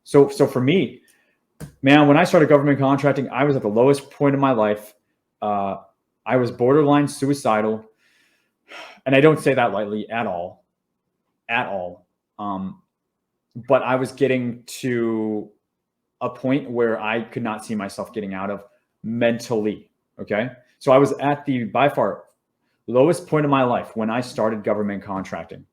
So for me, man, when I started government contracting, I was at the lowest point in my life. I was borderline suicidal. And I don't say that lightly at all. But I was getting to a point where I could not see myself getting out of mentally. Okay. So I was at the by far lowest point of my life when I started government contracting.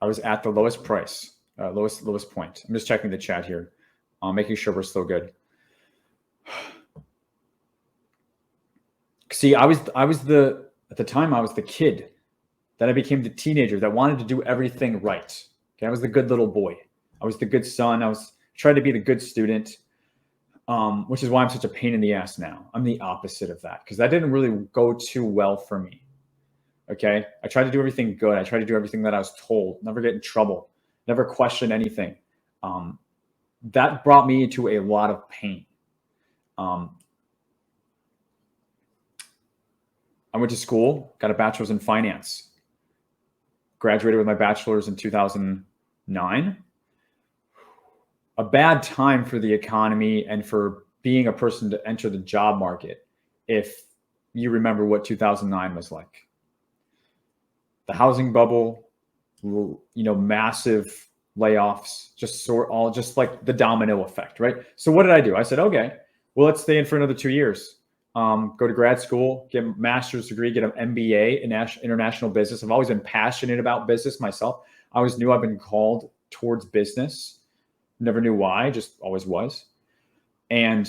I was at the lowest price, lowest point. I'm just checking the chat here, making sure we're still good. See, at the time I was the kid. Then I became the teenager that wanted to do everything right. Okay, I was the good little boy. I was the good son. I was trying to be the good student, which is why I'm such a pain in the ass now. I'm the opposite of that because that didn't really go too well for me. Okay, I tried to do everything good. I tried to do everything that I was told. Never get in trouble. Never question anything. That brought me into a lot of pain. I went to school, got a bachelor's in finance. Graduated with my bachelor's in 2009. A bad time for the economy and for being a person to enter the job market, if you remember what 2009 was like. The housing bubble, massive layoffs, just like the domino effect, right? So what did I do? I said, okay, well, let's stay in for another 2 years. Go to grad school, get a master's degree, get an MBA in international business. I've always been passionate about business myself. I always knew I've been called towards business. Never knew why, just always was. And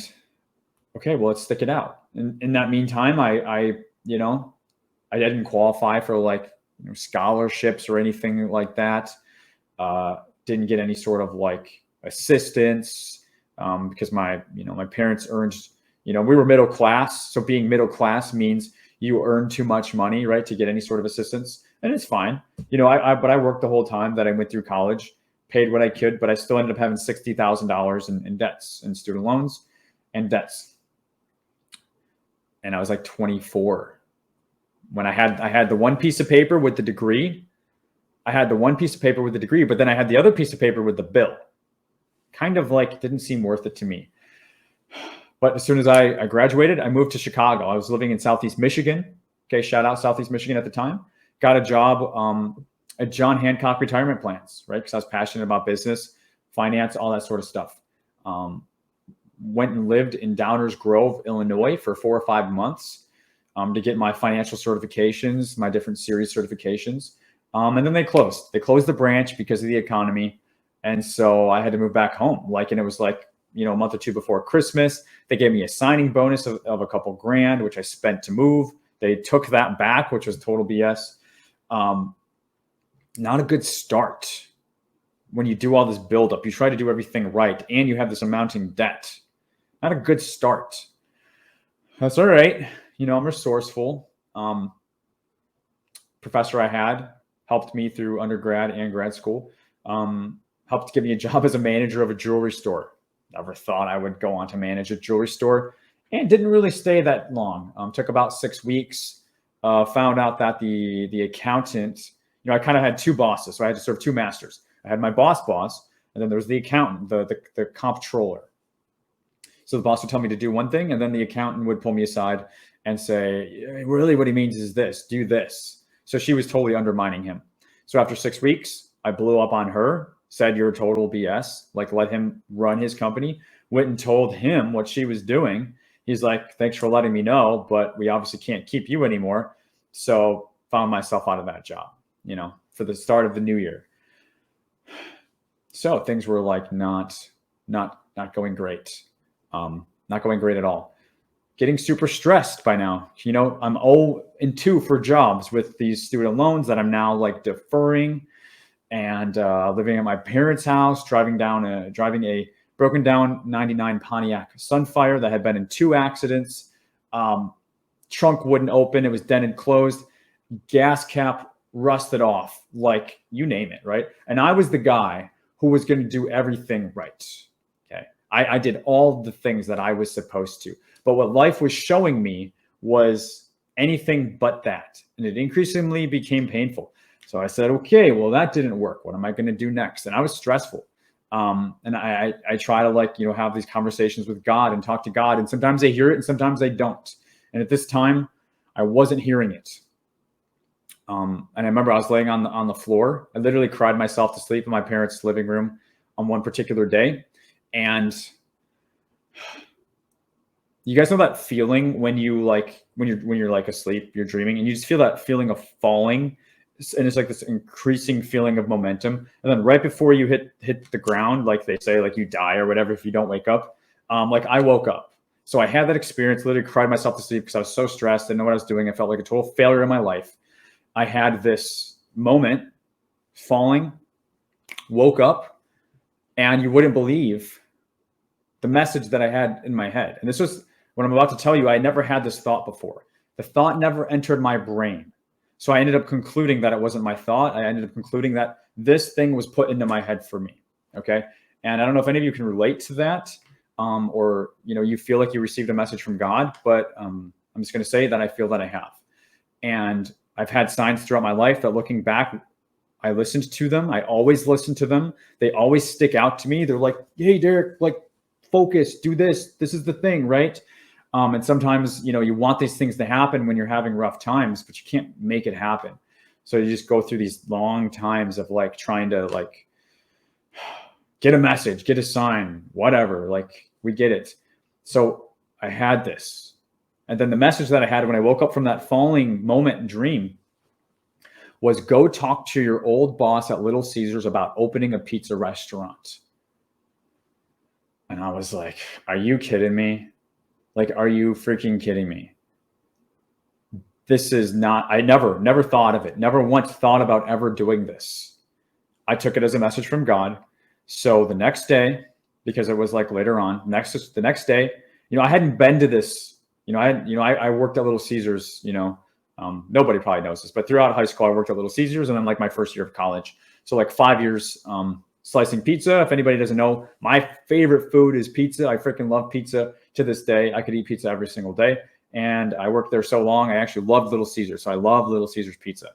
okay, well, let's stick it out. In that meantime, I didn't qualify for scholarships or anything like that. Didn't get any sort of assistance because my parents earned. We were middle class. So being middle class means you earn too much money, right, to get any sort of assistance. And it's fine. But I worked the whole time that I went through college, paid what I could, but I still ended up having $60,000 in debts and student loans and debts. And I was like 24 when I had the one piece of paper with the degree. But then I had the other piece of paper with the bill. Kind of didn't seem worth it to me. But as soon as I graduated, I moved to Chicago. I was living in Southeast Michigan. Okay, shout out Southeast Michigan at the time. Got a job at John Hancock Retirement Plans, right? Because I was passionate about business, finance, all that sort of stuff. Went and lived in Downers Grove, Illinois for 4 or 5 months to get my financial certifications, my different series certifications. And then they closed. They closed the branch because of the economy. And so I had to move back home. And it was a month or two before Christmas. They gave me a signing bonus of a couple grand, which I spent to move. They took that back, which was total BS. Not a good start when you do all this buildup. You try to do everything right, and you have this amounting debt. Not a good start. That's all right. I'm resourceful. Professor I had helped me through undergrad and grad school. Helped give me a job as a manager of a jewelry store. Never thought I would go on to manage a jewelry store, and didn't really stay that long. Took about 6 weeks. Found out that the accountant, I kind of had two bosses, so I had to serve two masters. I had my boss, and then there was the accountant, the comptroller. So the boss would tell me to do one thing, and then the accountant would pull me aside and say, really what he means is this, do this. So she was totally undermining him. So after 6 weeks, I blew up on her, said you're total BS, let him run his company, went and told him what she was doing. He's like, thanks for letting me know, but we obviously can't keep you anymore. So found myself out of that job, for the start of the new year. So things were not going great. Not going great at all. Getting super stressed by now. I'm 0-2 for jobs with these student loans that I'm now deferring. And living at my parents' house, driving a broken down 99 Pontiac Sunfire that had been in 2 accidents. Trunk wouldn't open. It was dented closed. Gas cap rusted off, you name it, right? And I was the guy who was going to do everything right. Okay. I did all the things that I was supposed to. But what life was showing me was anything but that. And it increasingly became painful. So I said, okay, well, that didn't work. What am I going to do next? And I was stressful. And I try to like, have these conversations with God and talk to God. And sometimes they hear it and sometimes they don't. And at this time, I wasn't hearing it. And I remember I was laying on the floor. I literally cried myself to sleep in my parents' living room on one particular day. And you guys know that feeling when you're like asleep, you're dreaming, and you just feel that feeling of falling, and it's like this increasing feeling of momentum. And then right before you hit the ground, like they say, like you die or whatever if you don't wake up. Like I woke up. So I had that experience, literally cried myself to sleep because I was so stressed, didn't know what I was doing. I felt like a total failure in my life. I had this moment, falling, woke up, and you wouldn't believe the message that I had in my head. And this was what I'm about to tell you. I never had this thought before. The thought never entered my brain. So I ended up concluding that it wasn't my thought. I ended up concluding that this thing was put into my head for me. Okay. And I don't know if any of you can relate to that, or, you feel like you received a message from God, but I'm just going to say that I feel that I have. And I've had signs throughout my life that looking back, I listened to them. I always listen to them. They always stick out to me. They're like, hey, Derek, like, focus, do this. This is the thing, right? And sometimes, you want these things to happen when you're having rough times, but you can't make it happen. So you just go through these long times of like trying to like get a message, get a sign, whatever, like we get it. So I had this. And then the message that I had when I woke up from that falling moment and dream was go talk to your old boss at Little Caesars about opening a pizza restaurant. And I was like, are you kidding me? Like, are you freaking kidding me? This is not, I never thought of it. Never once thought about ever doing this. I took it as a message from God. So the next day, because it was like later on, the next day, I hadn't been to this, I worked at Little Caesars, nobody probably knows this, but throughout high school, I worked at Little Caesars and then like my first year of college. So like 5 years, slicing pizza. If anybody doesn't know, my favorite food is pizza. I freaking love pizza to this day. I could eat pizza every single day. And I worked there so long, I actually loved Little Caesars. So I love Little Caesars pizza.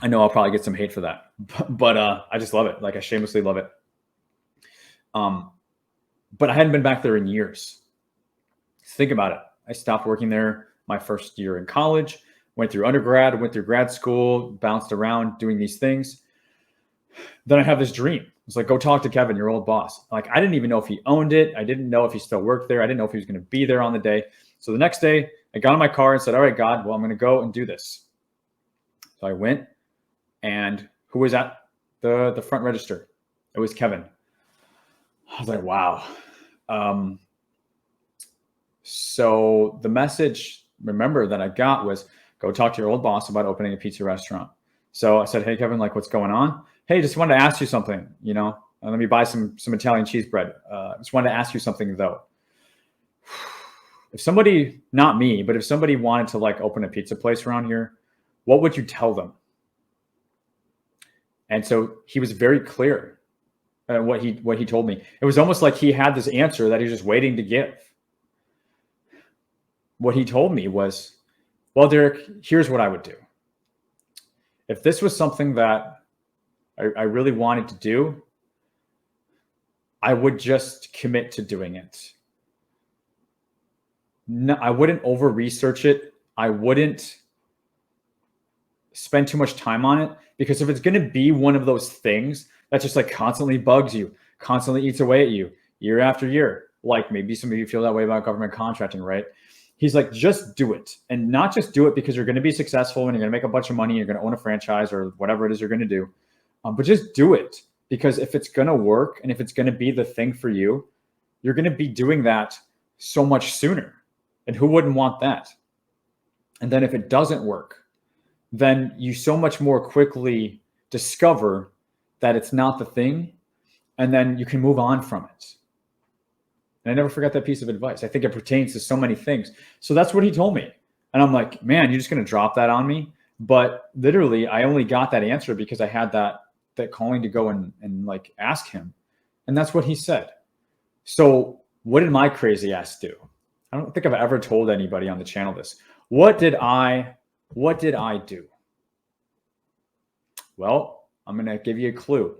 I know I'll probably get some hate for that, but I just love it. Like I shamelessly love it. But I hadn't been back there in years. Think about it. I stopped working there my first year in college, went through undergrad, went through grad school, bounced around doing these things. Then I have this dream. It's like, go talk to Kevin, your old boss. Like, I didn't even know if he owned it. I didn't know if he still worked there. I didn't know if he was going to be there on the day. So the next day I got in my car and said, all right, God, well, I'm going to go and do this. So I went, and who was at the front register? It was Kevin. I was like, wow. So the message, remember, that I got was go talk to your old boss about opening a pizza restaurant. So I said, hey, Kevin, like, what's going on? Hey, just wanted to ask you something, let me buy some Italian cheese bread. Just wanted to ask you something though. If somebody, not me, but if somebody wanted to like open a pizza place around here, what would you tell them? And so he was very clear what he told me. It was almost like he had this answer that he was just waiting to give. What he told me was, well, Derek, here's what I would do. If this was something that I really wanted to do, I would just commit to doing it. No, I wouldn't over research it. I wouldn't spend too much time on it, because if it's going to be one of those things that just like constantly bugs you, constantly eats away at you year after year, like maybe some of you feel that way about government contracting, right? He's like, just do it, and not just do it because you're going to be successful and you're going to make a bunch of money, you're going to own a franchise or whatever it is you're going to do. But just do it, because if it's going to work and if it's going to be the thing for you, you're going to be doing that so much sooner. And who wouldn't want that? And then if it doesn't work, then you so much more quickly discover that it's not the thing, and then you can move on from it. And I never forgot that piece of advice. I think it pertains to so many things. So that's what he told me. And I'm like, man, you're just going to drop that on me? But literally, I only got that answer because I had that calling to go and like ask him. And that's what he said. So what did my crazy ass do? I don't think I've ever told anybody on the channel this. What did I do? Well, I'm going to give you a clue.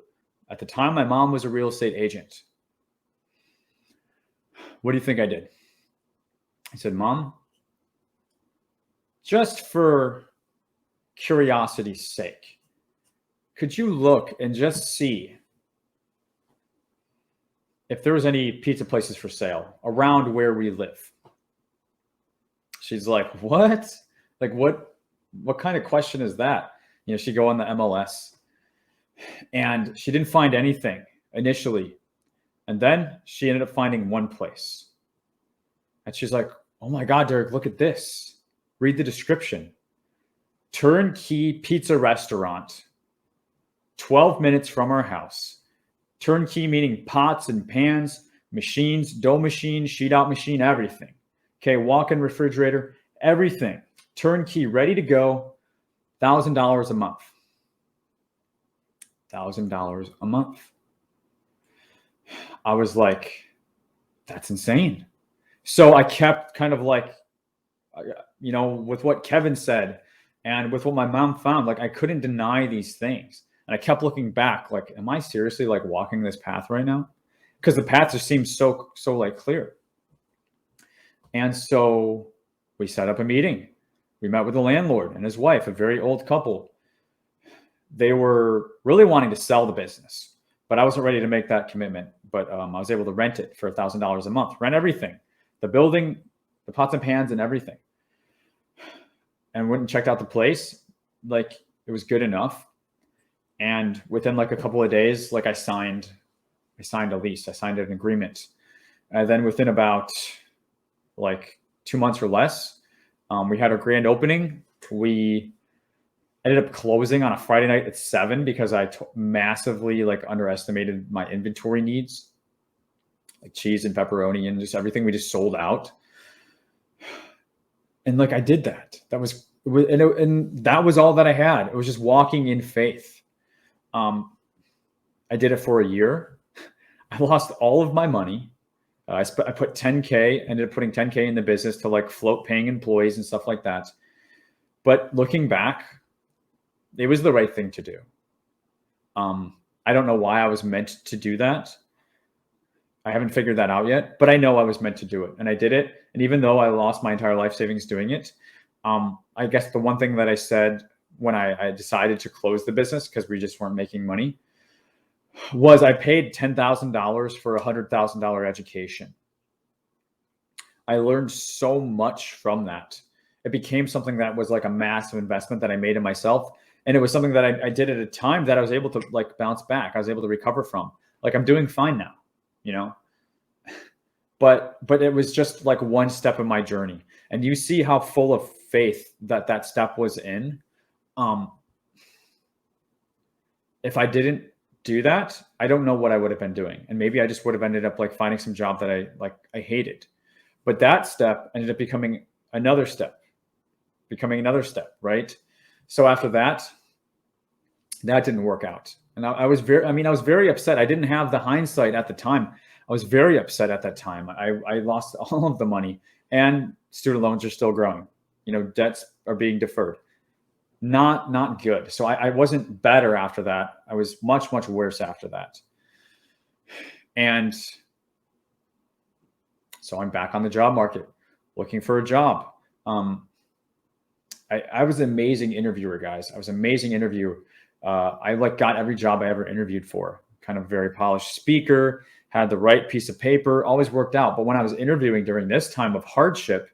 At the time, my mom was a real estate agent. What do you think I did? I said, Mom, just for curiosity's sake, could you look and just see if there was any pizza places for sale around where we live? She's like, what? Like, what kind of question is that? She'd go on the MLS, and she didn't find anything initially. And then she ended up finding one place. And she's like, oh my God, Derek, look at this. Read the description. Turnkey pizza restaurant, 12 minutes from our house. Turnkey meaning pots and pans, machines, dough machine, sheet out machine, everything. Okay, walk-in refrigerator, everything. Turnkey, ready to go, $1,000 a month. $1,000 a month. I was like, that's insane. So I kept kind of like, with what Kevin said and with what my mom found, like I couldn't deny these things. And I kept looking back, like, am I seriously like walking this path right now? Because the path just seems so like clear. And so we set up a meeting. We met with the landlord and his wife, a very old couple. They were really wanting to sell the business, but I wasn't ready to make that commitment. But I was able to rent it for $1,000 a month, rent everything, the building, the pots and pans and everything. And went and checked out the place. Like, it was good enough. And within like a couple of days, like I signed a lease, I signed an agreement. And then within about like 2 months or less, we had our grand opening. We ended up closing on a Friday night at 7 because I massively like underestimated my inventory needs, like cheese and pepperoni and just everything. We just sold out. And like I did that. And that was all that I had. It was just walking in faith. I did it for a year. I lost all of my money. I put 10K, ended up putting 10K in the business to like float paying employees and stuff like that. But looking back, it was the right thing to do. I don't know why I was meant to do that. I haven't figured that out yet, but I know I was meant to do it and I did it. And even though I lost my entire life savings doing it, I guess the one thing that I said when I decided to close the business because we just weren't making money was I paid $10,000 for a $100,000 education. I learned so much from that. It became something that was like a massive investment that I made in myself. And it was something that I did at a time that I was able to like bounce back. I was able to recover from. Like I'm doing fine now, but it was just like one step in my journey. And you see how full of faith that step was in. If I didn't do that, I don't know what I would have been doing. And maybe I just would have ended up like finding some job that I hated. But that step ended up becoming another step, right? So after that didn't work out. And I was very upset. I didn't have the hindsight at the time. I was very upset at that time. I lost all of the money and student loans are still growing. Debts are being deferred. Not good. So I wasn't better after that. I was much, much worse after that. And so I'm back on the job market looking for a job. I was an amazing interviewer, guys. I was an amazing interviewer. I got every job I ever interviewed for. Kind of very polished speaker, had the right piece of paper, always worked out. But when I was interviewing during this time of hardship,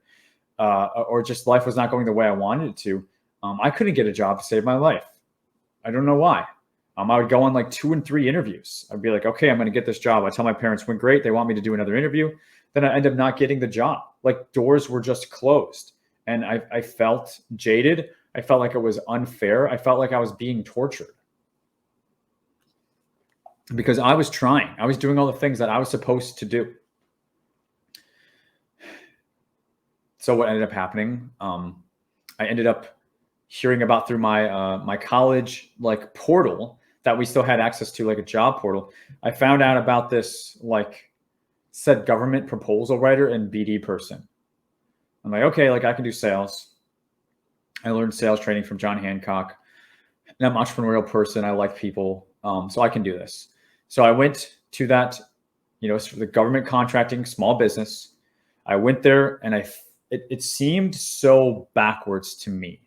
or just life was not going the way I wanted it to, I couldn't get a job to save my life. I don't know why. I would go on like 2 and 3 interviews. I'd be like, okay, I'm going to get this job. I tell my parents went great. They want me to do another interview. Then I end up not getting the job. Like doors were just closed. And I felt jaded. I felt like it was unfair. I felt like I was being tortured. Because I was trying. I was doing all the things that I was supposed to do. So what ended up happening, I ended up hearing about through my my college like portal that we still had access to, like a job portal. I found out about this said government proposal writer and BD person. I'm like, okay, I can do sales. I learned sales training from John Hancock. And I'm an entrepreneurial person. I like people, so I can do this. So I went to that, the government contracting small business. I went there and it seemed so backwards to me.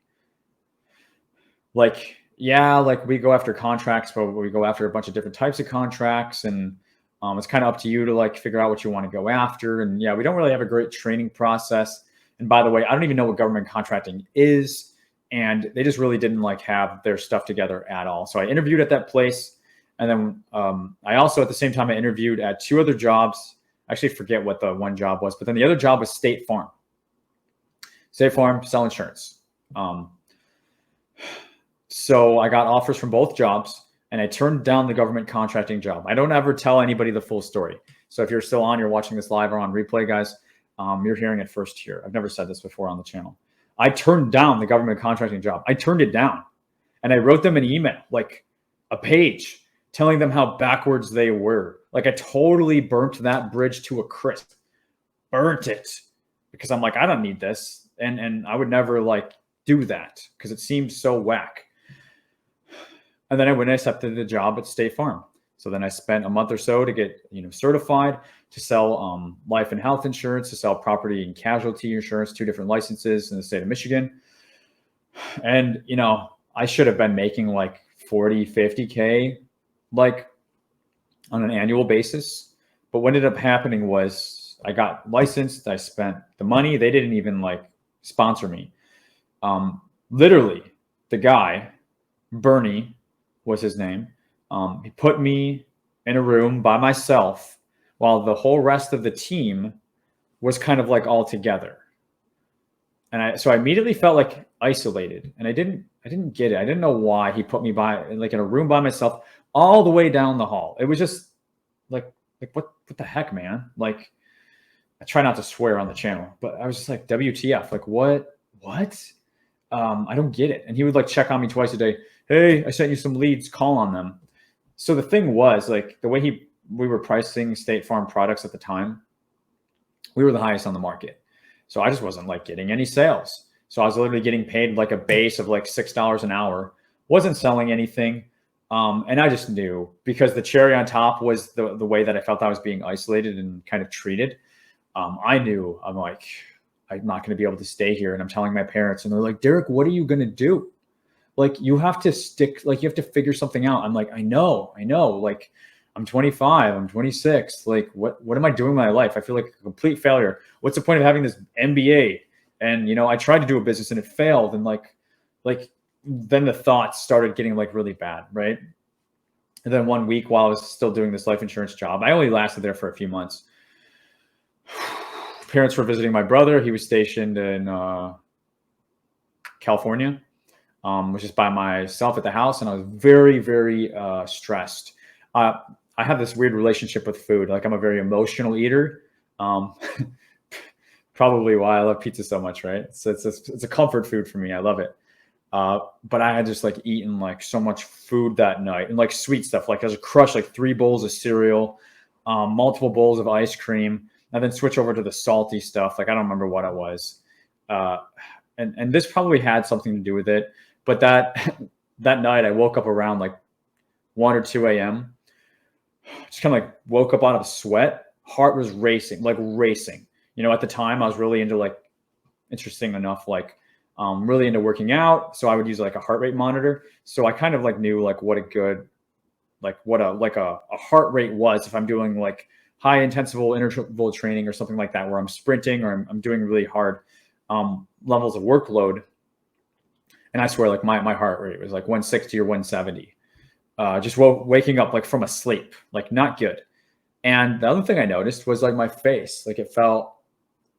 Like, yeah, like we go after contracts, but we go after a bunch of different types of contracts, and it's kind of up to you to like figure out what you want to go after. And yeah, we don't really have a great training process. And by the way, I don't even know what government contracting is. And they just really didn't like have their stuff together at all. So I interviewed at that place. And then I also, at the same time, I interviewed at 2 other jobs. I actually forget what the one job was, but then the other job was State Farm. State Farm, sell insurance. So I got offers from both jobs, and I turned down the government contracting job. I don't ever tell anybody the full story. So if you're still on, you're watching this live or on replay, guys, you're hearing it first here. I've never said this before on the channel. I turned down the government contracting job. I turned it down, and I wrote them an email, like a page, telling them how backwards they were. Like I totally burnt that bridge to a crisp. Burnt it, because I'm like, I don't need this. And I would never like do that because it seems so whack. And then I went and accepted the job at State Farm. So then I spent a month or so to get, certified to sell life and health insurance, to sell property and casualty insurance, 2 different licenses in the state of Michigan. And, I should have been making like 40, 50K, like on an annual basis. But what ended up happening was I got licensed. I spent the money. They didn't even like sponsor me. Literally, the guy, Bernie was his name. He put me in a room by myself while the whole rest of the team was kind of like all together. And so I immediately felt like isolated, and I didn't get it. I didn't know why he put me in a room by myself all the way down the hall. It was just like what the heck, man? Like, I try not to swear on the channel, but I was just like, WTF? Like, what? I don't get it. And he would like check on me twice a day. Hey, I sent you some leads, call on them. So the thing was, like, the way we were pricing State Farm products at the time, we were the highest on the market. So I just wasn't like getting any sales. So I was literally getting paid like a base of like $6 an hour, wasn't selling anything. And I just knew, because the cherry on top was the way that I felt I was being isolated and kind of treated. I knew, I'm like, I'm not going to be able to stay here. And I'm telling my parents, and they're like, Derek, what are you going to do? Like, you have to you have to figure something out. I'm like, I know. Like, I'm 25, I'm 26. Like, what am I doing with my life? I feel like a complete failure. What's the point of having this MBA? And, I tried to do a business and it failed. And like then the thoughts started getting like really bad. Right. And then one week while I was still doing this life insurance job, I only lasted there for a few months. Parents were visiting my brother. He was stationed in California. Was just by myself at the house, and I was very, very stressed. I have this weird relationship with food. Like, I'm a very emotional eater. Probably why I love pizza so much, right? So it's a comfort food for me. I love it. But I had just like eaten like so much food that night, and like sweet stuff. Like, I was crushed like 3 bowls of cereal, multiple bowls of ice cream, and then switch over to the salty stuff. Like, I don't remember what it was. And this probably had something to do with it. But that night I woke up around like 1 or 2 a.m. Just kind of like woke up out of a sweat. Heart was racing, like racing. At the time I was really into like, interesting enough, like really into working out. So I would use like a heart rate monitor. So I kind of like knew like what a good, like what a heart rate was if I'm doing like high intensive interval training or something like that, where I'm sprinting or I'm doing really hard levels of workload. And I swear, like my heart rate was like 160 or 170. Just waking up like from a sleep, like not good. And the other thing I noticed was like my face, like it felt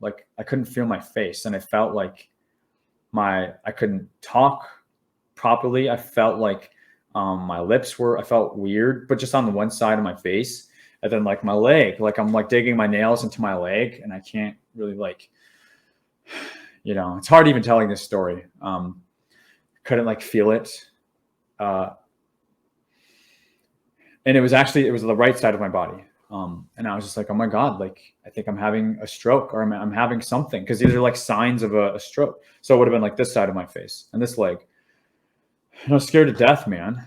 like I couldn't feel my face, and I felt like I couldn't talk properly. I felt like my lips I felt weird, but just on the one side of my face. And then like my leg, like I'm like digging my nails into my leg, and I can't really like, it's hard even telling this story. Couldn't like feel it. And it was the right side of my body. And I was just like, oh my God, like I think I'm having a stroke, or I'm having something, because these are like signs of a stroke. So it would have been like this side of my face and this leg. And I was scared to death, man.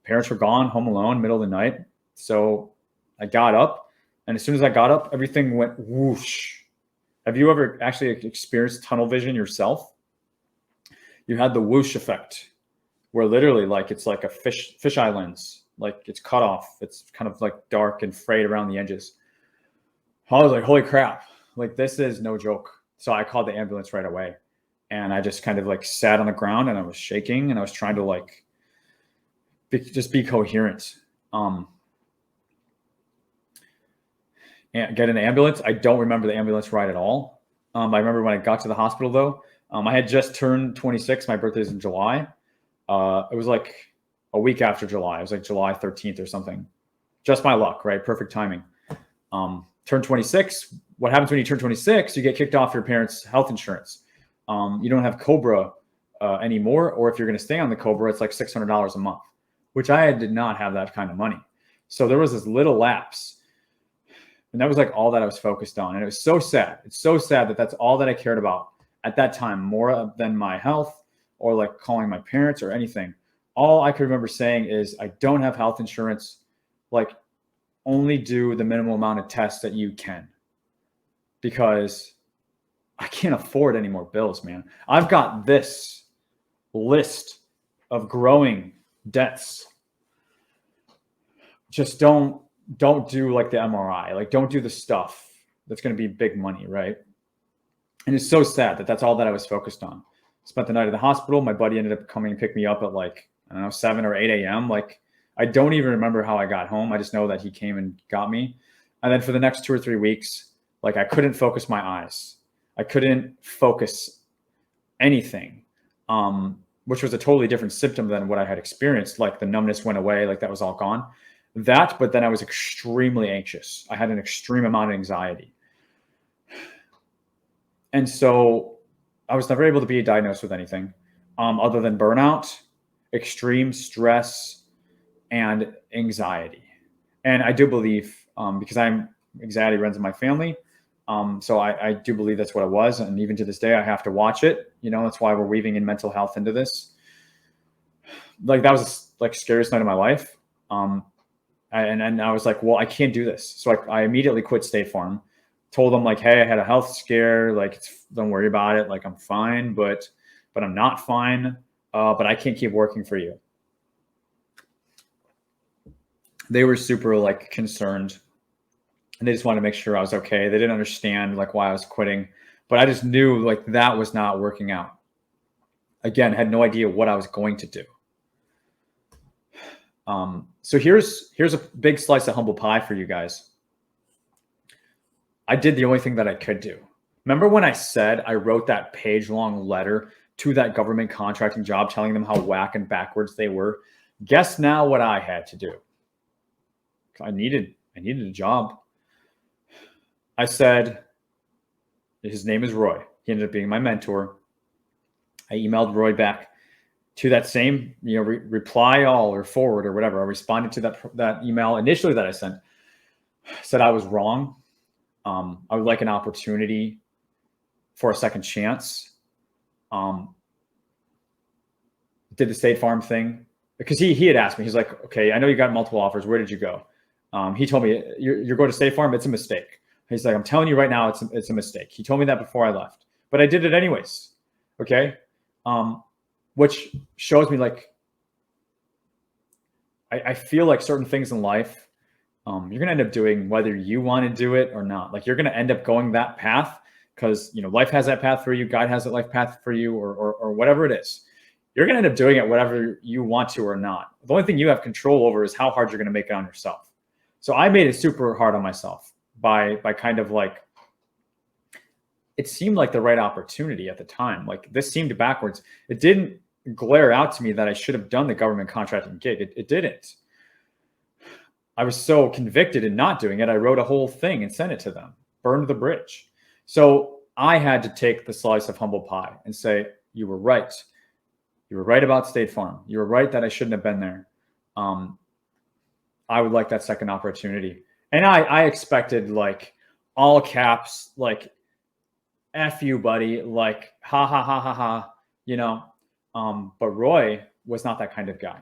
Parents were gone, home alone, middle of the night. So I got up, and as soon as I got up, everything went whoosh. Have you ever actually experienced tunnel vision yourself? You had the whoosh effect, where literally like it's like a fisheye lens, like it's cut off. It's kind of like dark and frayed around the edges. I was like, holy crap, like this is no joke. So I called the ambulance right away, and I just kind of like sat on the ground, and I was shaking, and I was trying to like just be coherent. And get an ambulance. I don't remember the ambulance ride at all. I remember when I got to the hospital though. I had just turned 26. My birthday's in July. It was like a week after July. It was like July 13th or something. Just my luck, right? Perfect timing. Turn 26. What happens when you turn 26? You get kicked off your parents' health insurance. You don't have COBRA anymore, or if you're going to stay on the COBRA, it's like $600 a month, which I did not have that kind of money. So there was this little lapse. And that was like all that I was focused on. And it was so sad. It's so sad that that's all that I cared about at that time, more than my health or like calling my parents or anything. All I could remember saying is, I don't have health insurance. Like, only do the minimum amount of tests that you can, because I can't afford any more bills, man. I've got this list of growing debts. Just don't do like the MRI, like don't do the stuff that's going to be big money, right? And it's so sad that that's all that I was focused on. Spent the night at the hospital. My buddy ended up coming and pick me up at like, I don't know, 7 or 8 a.m. Like, I don't even remember how I got home. I just know that he came and got me. And then for the next 2 or 3 weeks, like I couldn't focus my eyes. I couldn't focus anything, which was a totally different symptom than what I had experienced. Like the numbness went away, like that was all gone. But then I was extremely anxious. I had an extreme amount of anxiety. And so I was never able to be diagnosed with anything other than burnout, extreme stress, and anxiety. And I do believe, because anxiety runs in my family, so I do believe that's what it was. And even to this day, I have to watch it. You know, that's why we're weaving in mental health into this. Like that was like scariest night of my life. And I was like, well, I can't do this. So I immediately quit State Farm, told them like, hey, I had a health scare. Like, don't worry about it. Like, I'm fine, but I'm not fine. But I can't keep working for you. They were super like concerned, and they just wanted to make sure I was okay. They didn't understand like why I was quitting, but I just knew like that was not working out. Again, had no idea what I was going to do. So here's a big slice of humble pie for you guys. I did the only thing that I could do. Remember when I said I wrote that page-long letter to that government contracting job telling them how whack and backwards they were? Guess now what I had to do. I needed a job. I said, his name is Roy. He ended up being my mentor. I emailed Roy back to that same, reply all or forward or whatever. I responded to that email initially that I sent. Said I was wrong. I would like an opportunity for a second chance. Did the State Farm thing because he had asked me. He's like, okay, I know you got multiple offers. Where did you go? He told me you're going to State Farm. It's a mistake. He's like, I'm telling you right now, it's a mistake. He told me that before I left, but I did it anyways. Okay. Which shows me like, I feel like certain things in life, you're going to end up doing whether you want to do it or not. Like you're going to end up going that path because, life has that path for you. God has that life path for you or whatever it is. You're going to end up doing it whatever you want to or not. The only thing you have control over is how hard you're going to make it on yourself. So I made it super hard on myself by kind of like, it seemed like the right opportunity at the time. Like this seemed backwards. It didn't glare out to me that I should have done the government contracting gig. It didn't. I was so convicted in not doing it. I wrote a whole thing and sent it to them, burned the bridge. So I had to take the slice of humble pie and say, you were right. You were right about State Farm. You were right that I shouldn't have been there. I would like that second opportunity. And I expected like all caps, like F you, buddy, like ha ha ha ha ha, but Roy was not that kind of guy.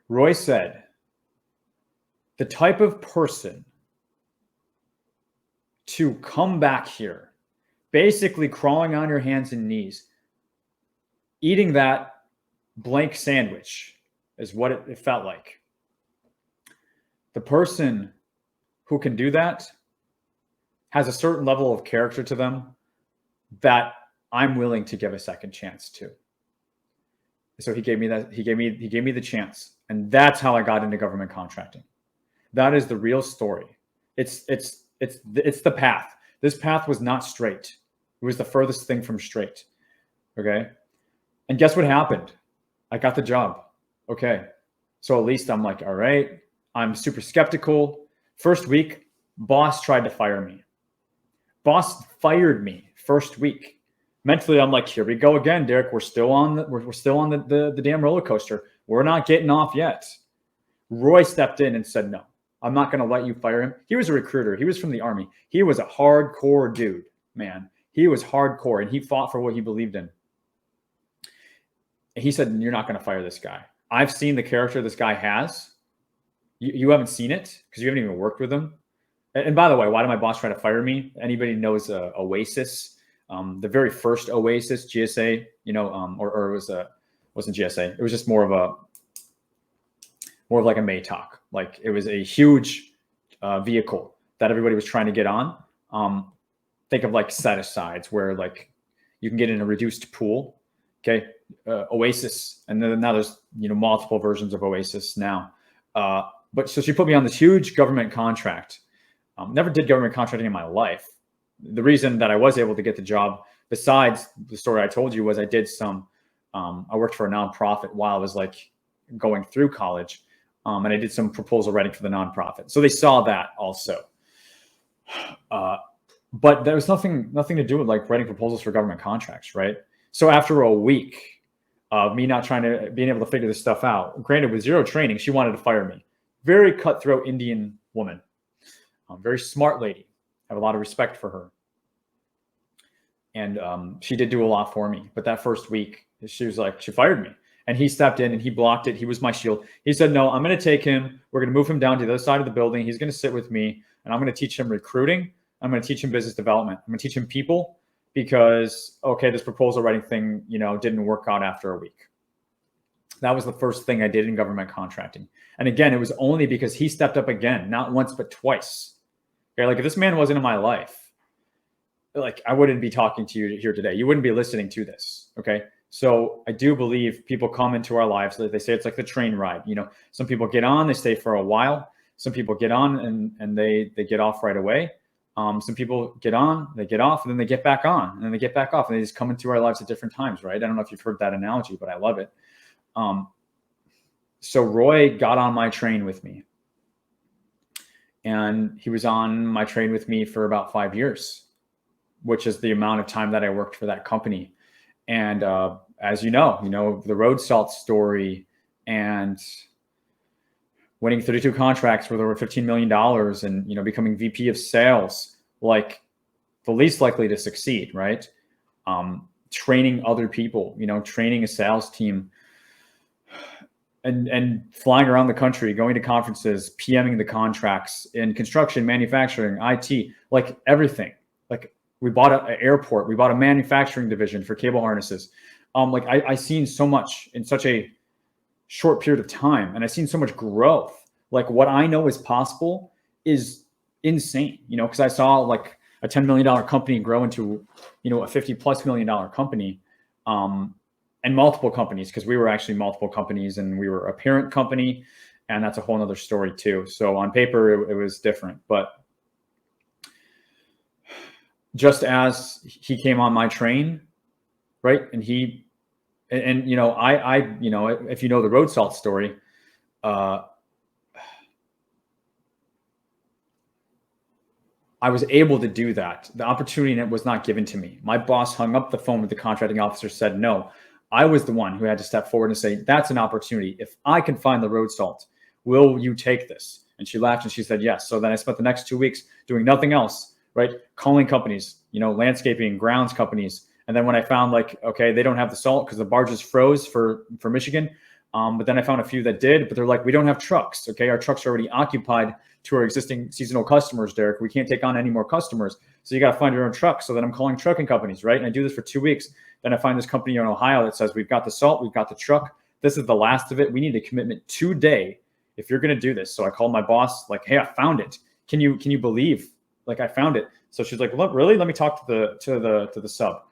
Roy said, the type of person to come back here, basically crawling on your hands and knees, eating that blank sandwich is what it felt like. The person who can do that has a certain level of character to them that I'm willing to give a second chance to. So he gave me that. He gave me the chance, and that's how I got into government contracting. That is the real story. It's the path. This path was not straight. It was the furthest thing from straight. Okay. And guess what happened? I got the job. Okay. So at least I'm like, all right. I'm super skeptical. First week, boss tried to fire me. Boss fired me first week. Mentally, I'm like, here we go again, Derek. We're still on the damn roller coaster. We're not getting off yet. Roy stepped in and said, no, I'm not going to let you fire him. He was a recruiter. He was from the Army. He was a hardcore dude, man. He was hardcore, and he fought for what he believed in. He said, you're not going to fire this guy. I've seen the character this guy has. You haven't seen it because you haven't even worked with him. And by the way, why did my boss try to fire me? Anybody knows Oasis? The very first Oasis, GSA, or it wasn't GSA. It was just more of like a Maytalk. Like it was a huge vehicle that everybody was trying to get on. Think of like set-asides where like you can get in a reduced pool. Okay, Oasis, and then now there's multiple versions of Oasis now. But so she put me on this huge government contract. Never did government contracting in my life. The reason that I was able to get the job, besides the story I told you, was I did some, I worked for a nonprofit while I was like going through college. And I did some proposal writing for the nonprofit. So they saw that also. But there was nothing to do with like writing proposals for government contracts, right? So after a week of me not being able to figure this stuff out, granted with zero training, she wanted to fire me. Very cutthroat Indian woman, very smart lady. I have a lot of respect for her. And she did do a lot for me. But that first week, she fired me. And he stepped in and he blocked it. He was my shield. He said, no, I'm going to take him. We're going to move him down to the other side of the building. He's going to sit with me. And I'm going to teach him recruiting. I'm going to teach him business development. I'm going to teach him people because, okay, this proposal writing thing, didn't work out after a week. That was the first thing I did in government contracting. And again, it was only because he stepped up again, not once, but twice. Okay, like if this man wasn't in my life, like I wouldn't be talking to you here today. You wouldn't be listening to this. Okay. So I do believe people come into our lives. They say it's like the train ride. Some people get on, they stay for a while. Some people get on and they get off right away. Some people get on, they get off, and then they get back on, and then they get back off, and they just come into our lives at different times, right? I don't know if you've heard that analogy, but I love it. So Roy got on my train with me. And he was on my train with me for about 5 years, which is the amount of time that I worked for that company. And as you know, the road salt story and winning 32 contracts worth over $15 million and, becoming VP of sales, like the least likely to succeed, right? Training other people, training a sales team and flying around the country, going to conferences, PMing the contracts in construction, manufacturing, IT, like everything. Like we bought an airport, we bought a manufacturing division for cable harnesses. Like I seen so much in such a short period of time, and I've seen so much growth. Like what I know is possible is insane, because I saw like a $10 million company grow into, a $50+ million company. And multiple companies, because we were actually multiple companies and we were a parent company, and that's a whole nother story too. So on paper, it was different, but just as he came on my train, right? And I if you know the road salt story, I was able to do that. The opportunity was not given to me. My boss hung up the phone with the contracting officer, said no. I was the one who had to step forward and say, that's an opportunity. If I can find the road salt, will you take this? And she laughed and she said, yes. So then I spent the next 2 weeks doing nothing else, right? Calling companies, landscaping, grounds companies. And then when I found like, okay, they don't have the salt because the barges froze for Michigan. But then I found a few that did, but they're like, we don't have trucks. Okay. Our trucks are already occupied to our existing seasonal customers, Derek. We can't take on any more customers. So you got to find your own truck. So then I'm calling trucking companies, right? And I do this for 2 weeks. Then I find this company in Ohio that says, we've got the salt, we've got the truck. This is the last of it. We need a commitment today if you're going to do this. So I called my boss, like, hey, I found it. Can you believe, like, I found it? So she's like, look, really? Let me talk to the sub.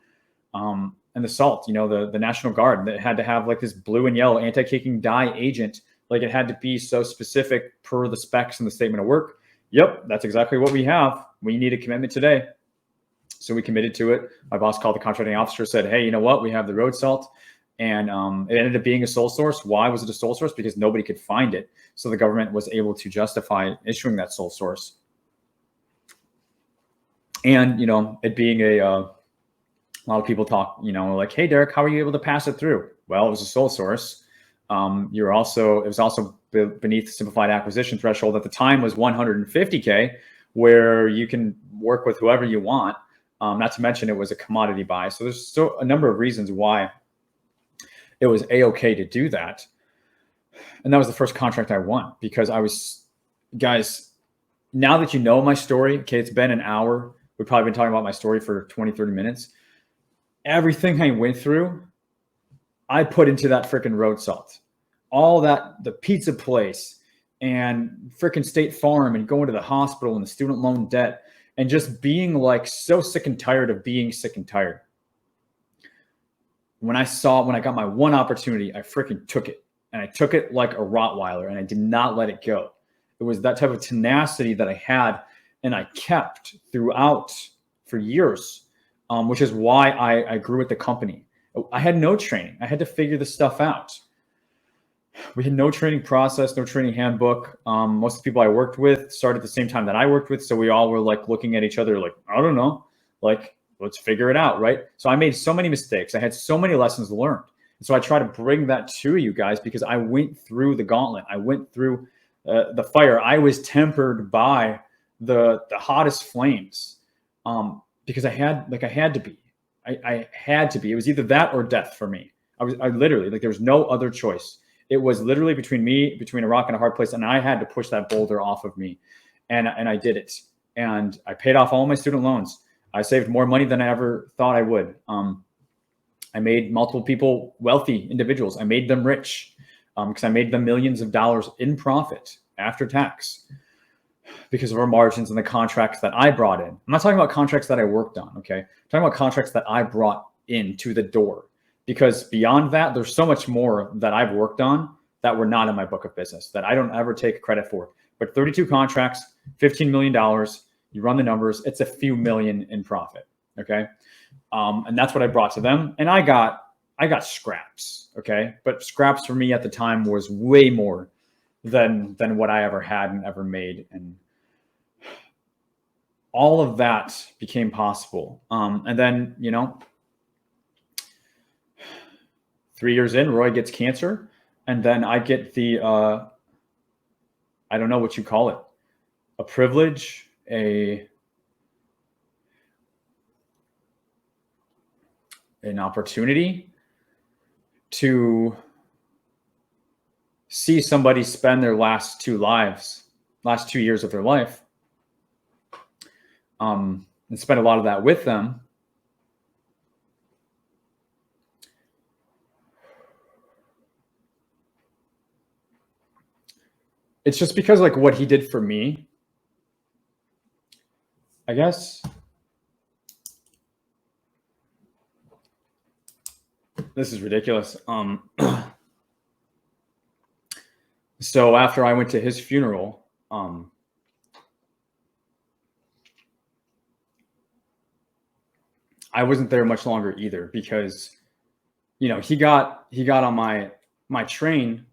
And the salt, the National Guard, that had to have like this blue and yellow anti-caking dye agent. Like, it had to be so specific per the specs and the statement of work. Yep, that's exactly what we have. We need a commitment today. So we committed to it. My boss called the contracting officer, said, hey, you know what? We have the road salt. And it ended up being a sole source. Why was it a sole source? Because nobody could find it. So the government was able to justify issuing that sole source. And, it being a lot of people talk, like, hey, Derek, how are you able to pass it through? Well, it was a sole source. It was also beneath the simplified acquisition threshold. At the time was 150K, where you can work with whoever you want. Not to mention it was a commodity buy. So there's still a number of reasons why it was a-okay to do that. And that was the first contract I won, because guys, now that you know my story, okay, it's been an hour. We've probably been talking about my story for 20, 30 minutes. Everything I went through, I put into that freaking road salt. All that, the pizza place and freaking State Farm and going to the hospital and the student loan debt and just being like so sick and tired of being sick and tired. When I got my one opportunity, I freaking took it. And I took it like a Rottweiler, and I did not let it go. It was that type of tenacity that I had and I kept throughout for years, which is why I grew with the company. I had no training. I had to figure this stuff out. We had no training process, no training handbook. Most of the people I worked with started at the same time that I worked with. So we all were like looking at each other like, I don't know, like, let's figure it out, right? So I made so many mistakes. I had so many lessons learned. And so I try to bring that to you guys because I went through the gauntlet. I went through the fire. I was tempered by the hottest flames because I had to be. I had to be. It was either that or death for me. I literally, like, there was no other choice. It was literally between a rock and a hard place, and I had to push that boulder off of me, and I did it. And I paid off all my student loans. I saved more money than I ever thought I would. I made multiple people wealthy individuals. I made them rich because I made them millions of dollars in profit after tax because of our margins and the contracts that I brought in. I'm not talking about contracts that I worked on, okay? I'm talking about contracts that I brought into the door, because beyond that, there's so much more that I've worked on that were not in my book of business that I don't ever take credit for. But 32 contracts, $15 million, you run the numbers, it's a few million in profit, okay? And that's what I brought to them. And I got scraps, okay? But scraps for me at the time was way more than what I ever had and ever made. And all of that became possible. And then, 3 years in, Roy gets cancer. And then I get the, I don't know what you call it, a privilege, an opportunity to see somebody spend their last 2 years of their life, and spend a lot of that with them. It's just because, like, what he did for me, I guess. This is ridiculous. So after I went to his funeral, I wasn't there much longer either, because, he got on my train,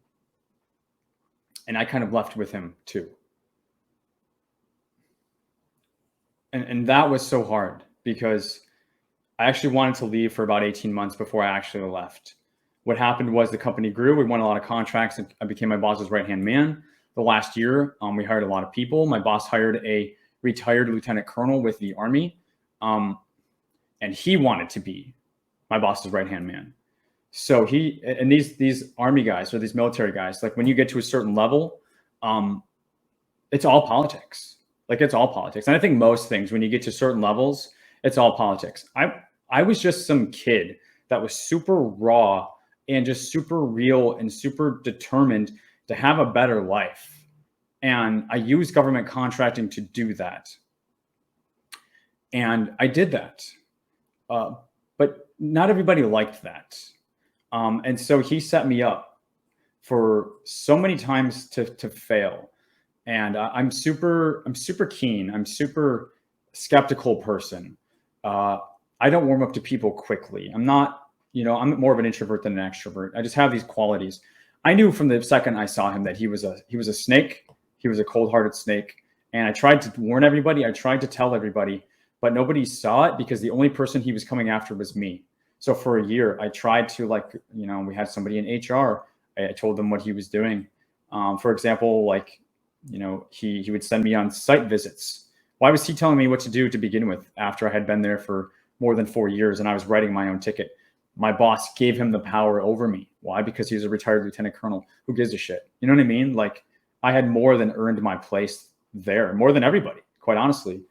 and I kind of left with him too. And that was so hard, because I actually wanted to leave for about 18 months before I actually left. What happened was the company grew. We won a lot of contracts, and I became my boss's right-hand man. The last year, we hired a lot of people. My boss hired a retired lieutenant colonel with the Army, and he wanted to be my boss's right-hand man. So these army guys or these military guys, like when you get to a certain level, it's all politics. Like it's all politics. And I think most things, when you get to certain levels, it's all politics. I was just some kid that was super raw and just super real and super determined to have a better life. And I used government contracting to do that. And I did that. But not everybody liked that. And so he set me up for so many times to fail. And I'm super keen. I'm super skeptical person. I don't warm up to people quickly. I'm not, I'm more of an introvert than an extrovert. I just have these qualities. I knew from the second I saw him that he was a snake. He was a cold-hearted snake. And I tried to warn everybody. I tried to tell everybody, but nobody saw it because the only person he was coming after was me. So for a year, I tried to we had somebody in HR. I told them what he was doing. For example, he would send me on site visits. Why was he telling me what to do to begin with after I had been there for more than 4 years and I was writing my own ticket? My boss gave him the power over me. Why? Because he was a retired lieutenant colonel. Who gives a shit? You know what I mean? Like I had more than earned my place there, more than everybody, quite honestly.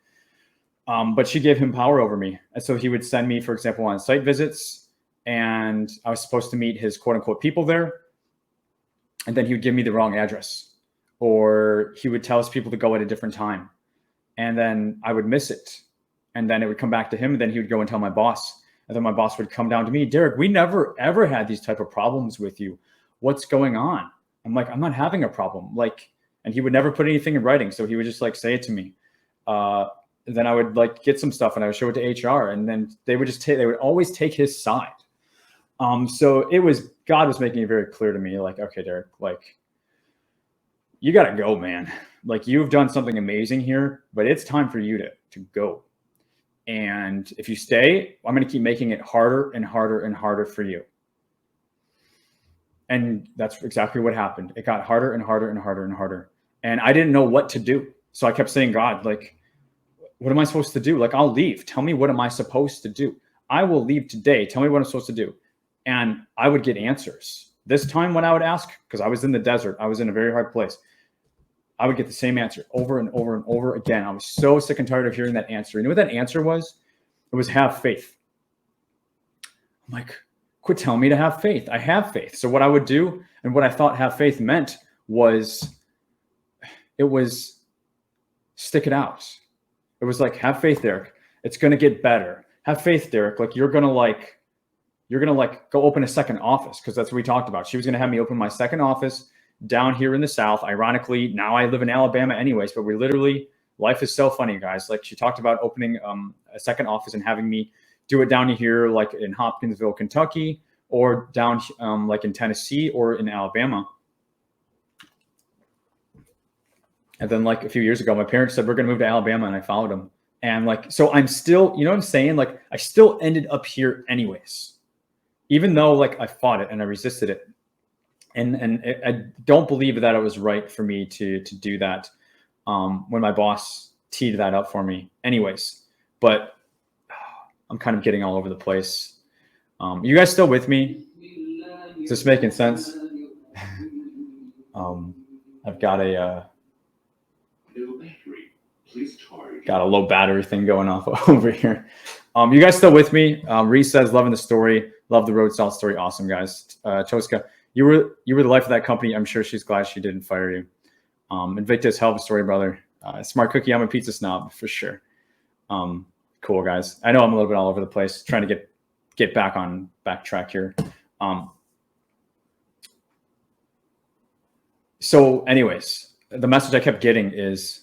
But she gave him power over me. And so he would send me, for example, on site visits, and I was supposed to meet his quote unquote people there. And then he would give me the wrong address, or he would tell his people to go at a different time. And then I would miss it. And then it would come back to him, and then he would go and tell my boss. And then my boss would come down to me, Derek, we never, ever had these type of problems with you. What's going on? I'm like, I'm not having a problem. And he would never put anything in writing. So he would just say it to me. Then I would get some stuff and I would show it to HR, and then they would always take his side. So God was making it very clear to me, okay, Derek, you got to go, man. You've done something amazing here, but it's time for you to go. And if you stay, I'm going to keep making it harder and harder and harder for you. And that's exactly what happened. It got harder and harder and harder and harder. And I didn't know what to do. So I kept saying, God, what am I supposed to do? I'll leave. Tell me, what am I supposed to do? I will leave today. Tell me what I'm supposed to do. And I would get answers. This time when I would ask, because I was in the desert, I was in a very hard place, I would get the same answer over and over and over again. I was so sick and tired of hearing that answer. You know what that answer was? It was have faith. I'm like, quit telling me to have faith. I have faith. So what I would do, and what I thought have faith meant was, it was stick it out. It was have faith, Derek. It's going to get better. Have faith, Derek. You're going to go open a second office, because that's what we talked about. She was going to have me open my second office down here in the South. Ironically, now I live in Alabama anyways, but life is so funny, guys. She talked about opening a second office and having me do it down here, in Hopkinsville, Kentucky, or down in Tennessee or in Alabama. And then a few years ago, my parents said, we're going to move to Alabama, and I followed them. And so I'm still, you know what I'm saying? I still ended up here anyways, even though I fought it and I resisted it. And I don't believe that it was right for me to do that when my boss teed that up for me anyways. But I'm kind of getting all over the place. You guys still with me? Is this making sense? I've got a low battery thing going off over here. You guys still with me? Reese says, loving the story. Love the road salt story. Awesome, guys. Toska, you were the life of that company. I'm sure she's glad she didn't fire you. Invictus, hell of a story, brother. Smart cookie. I'm a pizza snob for sure. Cool, guys. I know I'm a little bit all over the place, trying to get back on track here. So anyways, the message I kept getting is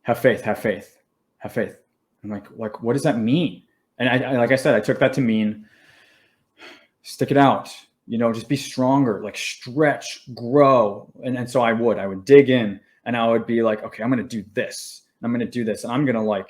have faith, have faith, have faith. I'm like, what does that mean? And I like I said, I took that to mean stick it out, just be stronger, stretch, grow. And so I would dig in, and I would be okay, I'm going to do this. I'm going to do this. And I'm going to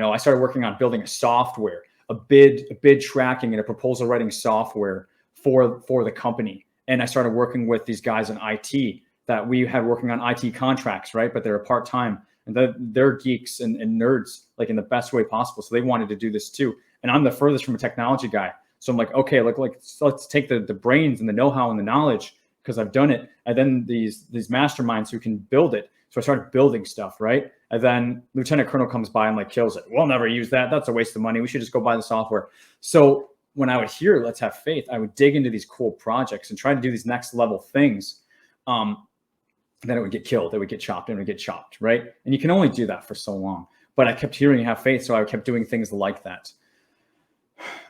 I started working on building a software, a bid tracking and a proposal writing software for the company. And I started working with these guys in IT that we had working on IT contracts, right? But they're part-time, and they're geeks and nerds, in the best way possible. So they wanted to do this too. And I'm the furthest from a technology guy. So I'm like, okay, let's take the brains and the know-how and the knowledge, because I've done it. And then these masterminds who can build it. So I started building stuff, right? And then Lieutenant Colonel comes by and like kills it. We'll never use that. That's a waste of money. We should just go buy the software. So when I would hear let's have faith, I would dig into these cool projects and try to do these next level things. Then it would get killed. It would get chopped and it would get chopped, right? And you can only do that for so long. But I kept hearing have faith, so I kept doing things like that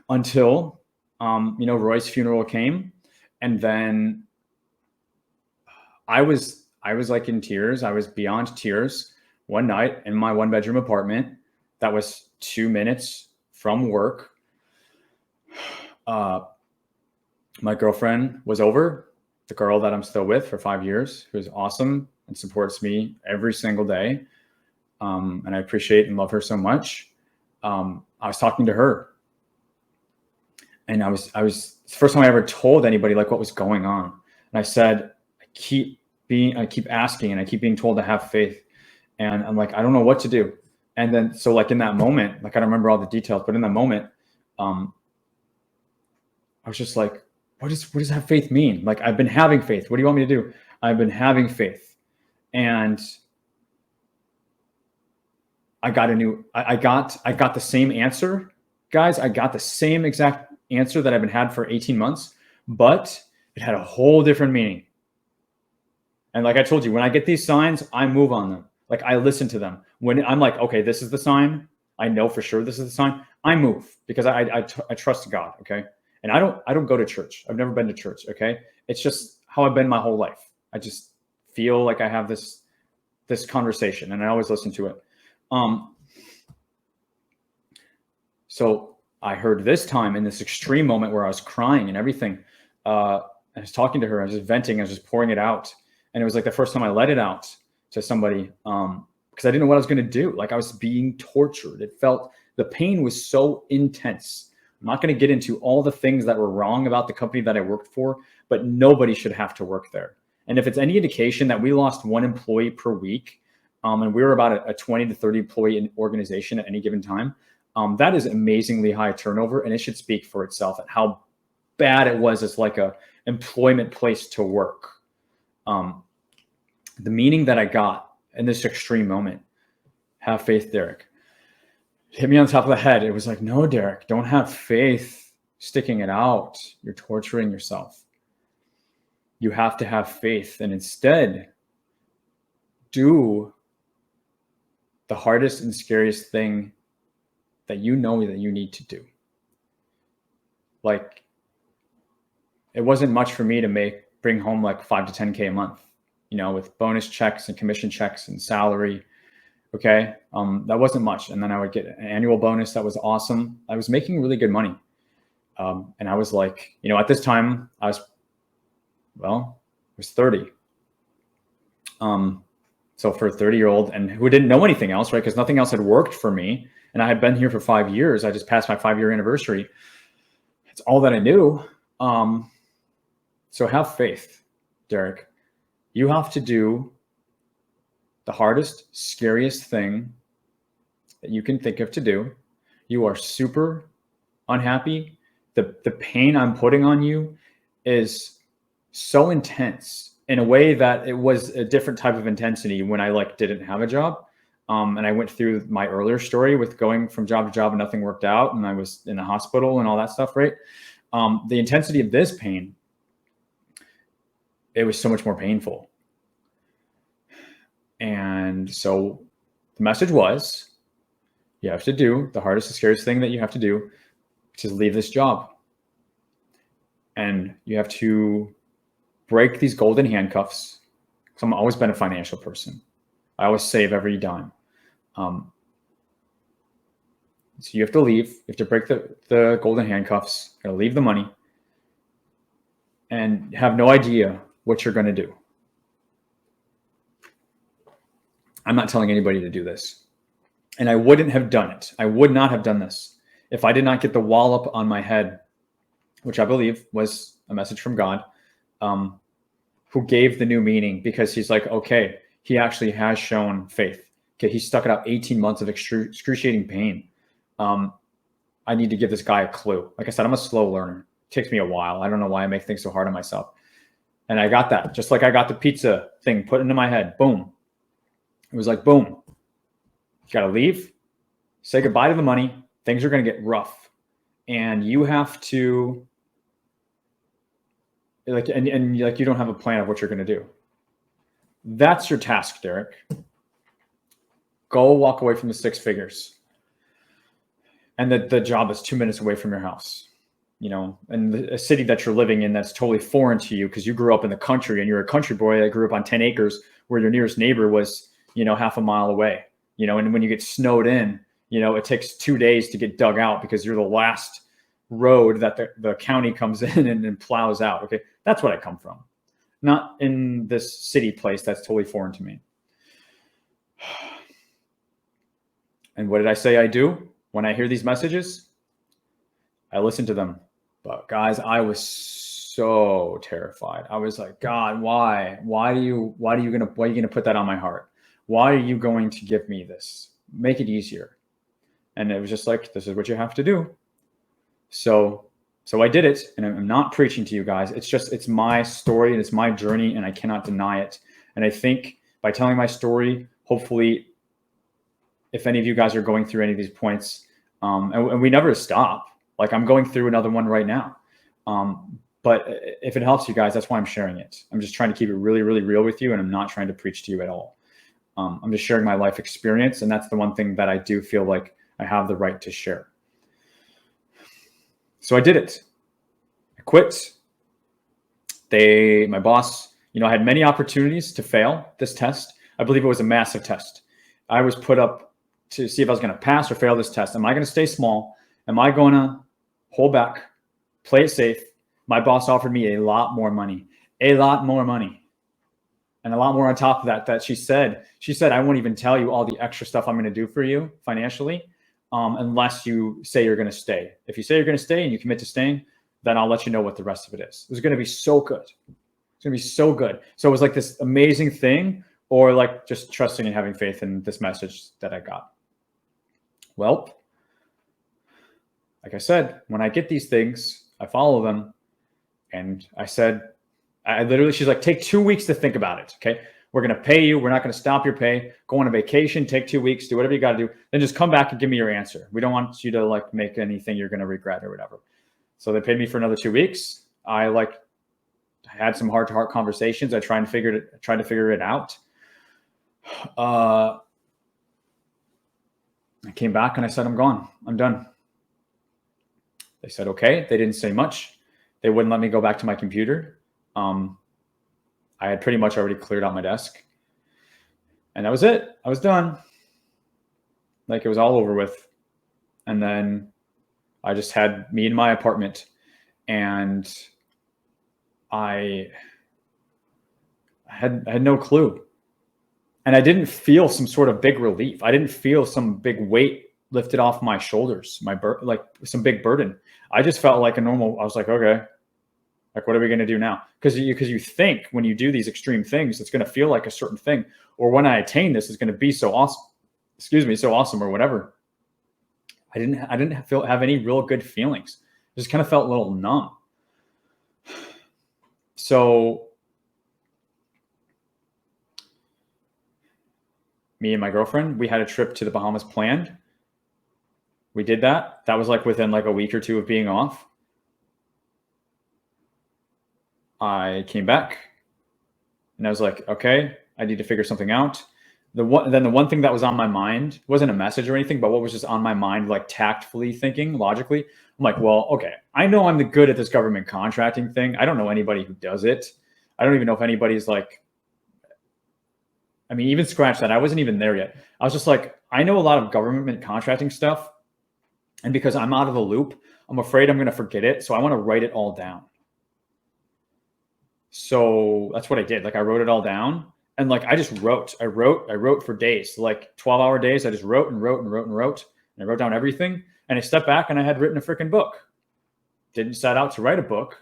until, Roy's funeral came, and then I was like in tears. I was beyond tears one night in my 1-bedroom apartment that was 2 minutes from work. My girlfriend was over, the girl that I'm still with for 5 years, who's awesome and supports me every single day. And I appreciate and love her so much. I was talking to her, and I was it's the first time I ever told anybody like what was going on. And I said, I keep asking, and I keep being told to have faith. And I'm like, I don't know what to do. And then, so like in that moment, like I don't remember all the details, but in that moment, I was just like, what does have faith mean? Like, I've been having faith. What do you want me to do? I've been having faith. And I got the same answer, guys. I got the same exact answer that I've been had for 18 months, but it had a whole different meaning. And like I told you, when I get these signs, I move on them. Like, I listen to them. When I'm like, okay, this is the sign, I know for sure this is the sign, I move, because I trust God. Okay. And I don't go to church. I've never been to church. Okay. It's just how I've been my whole life. I just feel like I have this conversation, and I always listen to it. So I heard this time in this extreme moment where I was crying and everything. I was talking to her. I was just venting. I was just pouring it out. And it was like the first time I let it out to somebody, because I didn't know what I was going to do. Like, I was being tortured. The pain was so intense. I'm not going to get into all the things that were wrong about the company that I worked for, but nobody should have to work there. And if it's any indication that we lost 1 employee per week, and we were about a 20 to 30 employee organization at any given time, that is amazingly high turnover, and it should speak for itself at how bad it was as like a employment place to work. The meaning that I got in this extreme moment, have faith, Derek, hit me on the top of the head. It was like, no, Derek, don't have faith sticking it out. You're torturing yourself. You have to have faith, and instead do the hardest and scariest thing that you know that you need to do. Like, it wasn't much for me to bring home like 5 to 10K a month, with bonus checks and commission checks and salary. Okay. That wasn't much. And then I would get an annual bonus. That was awesome. I was making really good money. And I was like, at this time I was 30. So for a 30-year-old and who didn't know anything else, right? Because nothing else had worked for me. And I had been here for 5 years. I just passed my 5-year anniversary. It's all that I knew. So have faith, Derek. You have to do the hardest, scariest thing that you can think of to do. You are super unhappy. The pain I'm putting on you is so intense in a way that it was a different type of intensity when I didn't have a job. And I went through my earlier story with going from job to job and nothing worked out. And I was in the hospital and all that stuff, right? The intensity of this pain, it was so much more painful. And so the message was, you have to do the hardest and scariest thing that you have to do, which is leave this job. And you have to break these golden handcuffs. Because I've always been a financial person. I always save every dime. So you have to leave. You have to break the golden handcuffs. You got to leave the money. And have no idea what you're going to do. I'm not telling anybody to do this. And I wouldn't have done it. I would not have done this if I did not get the wallop on my head, which I believe was a message from God, who gave the new meaning, because he's like, okay, he actually has shown faith. Okay, he stuck it out 18 months of excruciating pain. I need to give this guy a clue. Like I said, I'm a slow learner. It takes me a while. I don't know why I make things so hard on myself. And I got that, just like I got the pizza thing put into my head. Boom. It was like, boom. You got to leave, say goodbye to the money. Things are going to get rough. And you have to, like, and like, you don't have a plan of what you're going to do. That's your task, Derek. Go walk away from the 6 figures. And the job is 2 minutes away from your house, you know, and a city that you're living in that's totally foreign to you because you grew up in the country and you're a country boy that grew up on 10 acres where your nearest neighbor was, you know, half a mile away, you know, and when you get snowed in, you know, it takes 2 days to get dug out because you're the last road that the county comes in and plows out. Okay. That's what I come from. Not in this city place that's totally foreign to me. And what did I say I do? When I hear these messages, I listen to them. But guys, I was so terrified. I was like, God, why? Why are you gonna put that on my heart? Why are you going to give me this? Make it easier. And it was just like, this is what you have to do. So I did it, and I'm not preaching to you guys. It's my story and it's my journey, and I cannot deny it. And I think by telling my story, hopefully, if any of you guys are going through any of these points, and we never stop. Like I'm going through another one right now. But if it helps you guys, that's why I'm sharing it. I'm just trying to keep it really, really real with you, and I'm not trying to preach to you at all. I'm just sharing my life experience, and that's the one thing that I do feel like I have the right to share. So I did it. I quit. My boss, you know, I had many opportunities to fail this test. I believe it was a massive test. I was put up to see if I was going to pass or fail this test. Am I going to stay small? Am I going to hold back, play it safe? My boss offered me a lot more money. And a lot more on top of that she said, I won't even tell you all the extra stuff I'm going to do for you financially unless you say you're going to stay. If you say you're going to stay and you commit to staying, then I'll let you know what the rest of it is. It was going to be so good. It's going to be so good. So it was like this amazing thing, or like just trusting and having faith in this message that I got. Well, like I said, when I get these things, I follow them. And I said, she's like, take 2 weeks to think about it. Okay. We're going to pay you. We're not going to stop your pay. Go on a vacation, take 2 weeks, do whatever you got to do. Then just come back and give me your answer. We don't want you to like make anything you're going to regret or whatever. So they paid me for another 2 weeks. I had some heart to heart conversations. I tried to figure it out. I came back and I said, I'm gone. I'm done. They said, okay. They didn't say much. They wouldn't let me go back to my computer. I had pretty much already cleared out my desk. And that was it. I was done. Like it was all over with. And then I just had me in my apartment, and I had no clue. And I didn't feel some sort of big relief. I didn't feel some big weight lifted off my shoulders, like some big burden. I just felt like I was like, okay, like, what are we going to do now? Because you think when you do these extreme things, it's going to feel like a certain thing. Or when I attain this, it's going to be so awesome. So awesome or whatever. I didn't have any real good feelings. I just kind of felt a little numb. So me and my girlfriend, we had a trip to the Bahamas planned. We did that. That was like within like a week or two of being off. I came back and I was like, okay, I need to figure something out. The one thing that was on my mind wasn't a message or anything, but what was just on my mind, like tactfully thinking, logically, I'm like, well, okay, I know I'm good at this government contracting thing. I don't know anybody who does it. I don't even know if anybody's like, I mean, even scratch that. I wasn't even there yet. I was just like, I know a lot of government contracting stuff. And because I'm out of the loop, I'm afraid I'm going to forget it. So I want to write it all down. So that's what I did. Like I wrote it all down, and like I just wrote. I wrote for days, like 12-hour days. I just wrote and wrote and wrote and wrote. And I wrote down everything. And I stepped back and I had written a freaking book. Didn't set out to write a book.